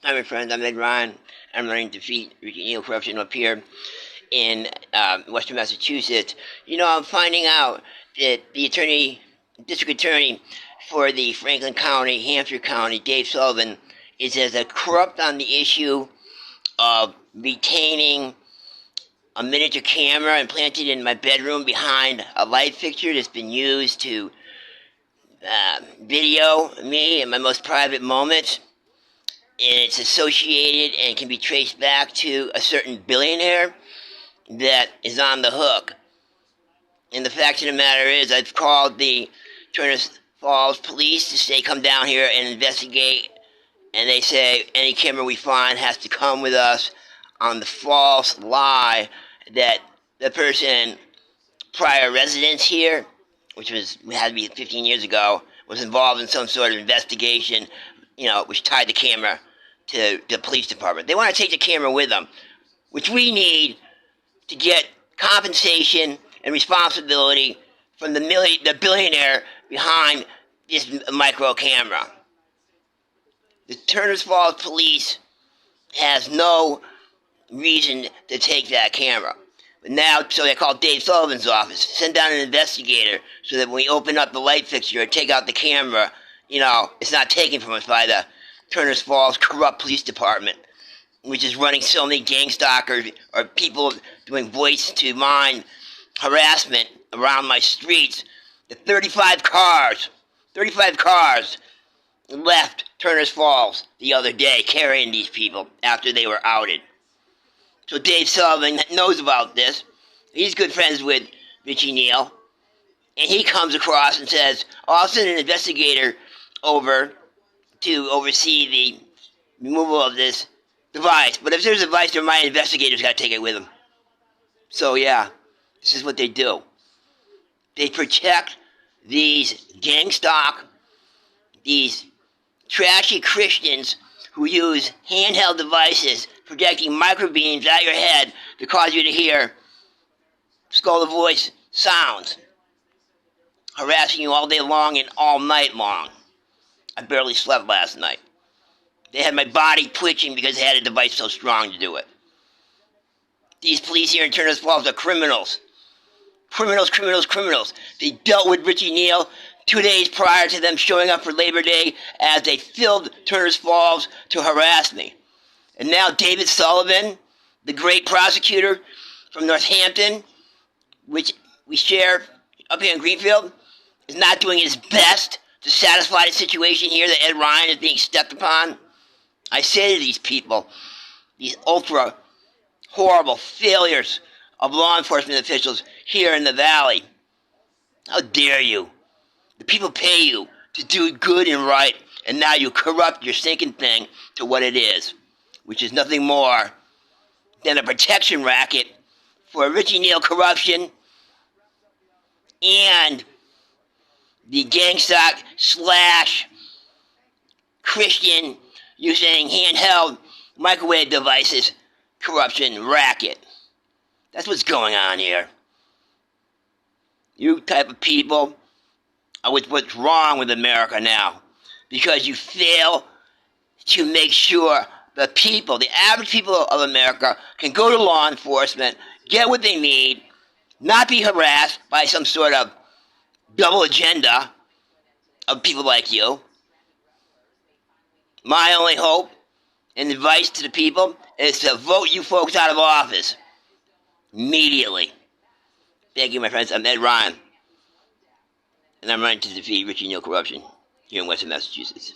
Hi, my friends. I'm Ed Ryan. I'm running to defeat Neil corruption up here in Western Massachusetts. I'm finding out that the district attorney for the Franklin County, Hampshire County, Dave Sullivan, is as a corrupt on the issue of retaining a miniature camera implanted in my bedroom behind a light fixture that's been used to video me in my most private moments. And it's associated and can be traced back to a certain billionaire that is on the hook. And the fact of the matter is, I've called the Turner Falls police to say come down here and investigate, and they say any camera we find has to come with us on the false lie that the person prior residence here, which had to be 15 years ago, was involved in some sort of investigation, which tied the camera to the police department. They want to take the camera with them, which we need to get compensation and responsibility from the billionaire behind this micro camera. The Turner's Falls police has no reason to take that camera. But now, so they call Dave Sullivan's office, send down an investigator so that when we open up the light fixture or take out the camera, it's not taken from us by the Turner's Falls corrupt police department, which is running so many gang stalkers or people doing voice to mind harassment around my streets. The 35 cars left Turner's Falls the other day carrying these people after they were outed. So Dave Sullivan knows about this. He's good friends with Richie Neal. And he comes across and says, I'll send an investigator over to oversee the removal of this device. But if there's a device there, my investigator's got to take it with him. So yeah, this is what they do. They protect these gang stock, these trashy Christians who use handheld devices projecting microbeams at your head to cause you to hear skull of voice sounds, harassing you all day long and all night long. I barely slept last night. They had my body twitching because they had a device so strong to do it. These police here in Turner's Falls are criminals. Criminals. They dealt with Richie Neal 2 days prior to them showing up for Labor Day as they filled Turner's Falls to harass me. And now David Sullivan, the great prosecutor from Northampton, which we share up here in Greenfield, is not doing his best to satisfy the situation here that Ed Ryan is being stepped upon. I say to these people, these ultra horrible failures of law enforcement officials here in the valley, how dare you? The people pay you to do good and right, and now you corrupt your stinking thing to what it is, which is nothing more than a protection racket for Richie Neal corruption and the gangstock / Christian using handheld microwave devices corruption racket. That's what's going on here. You type of people are what's wrong with America now, because you fail to make sure the people, the average people of America, can go to law enforcement, get what they need, not be harassed by some sort of double agenda of people like you. My only hope and advice to the people is to vote you folks out of office immediately. Thank you, my friends. I'm Ed Ryan, and I'm running to defeat Richie Neal corruption here in Western Massachusetts.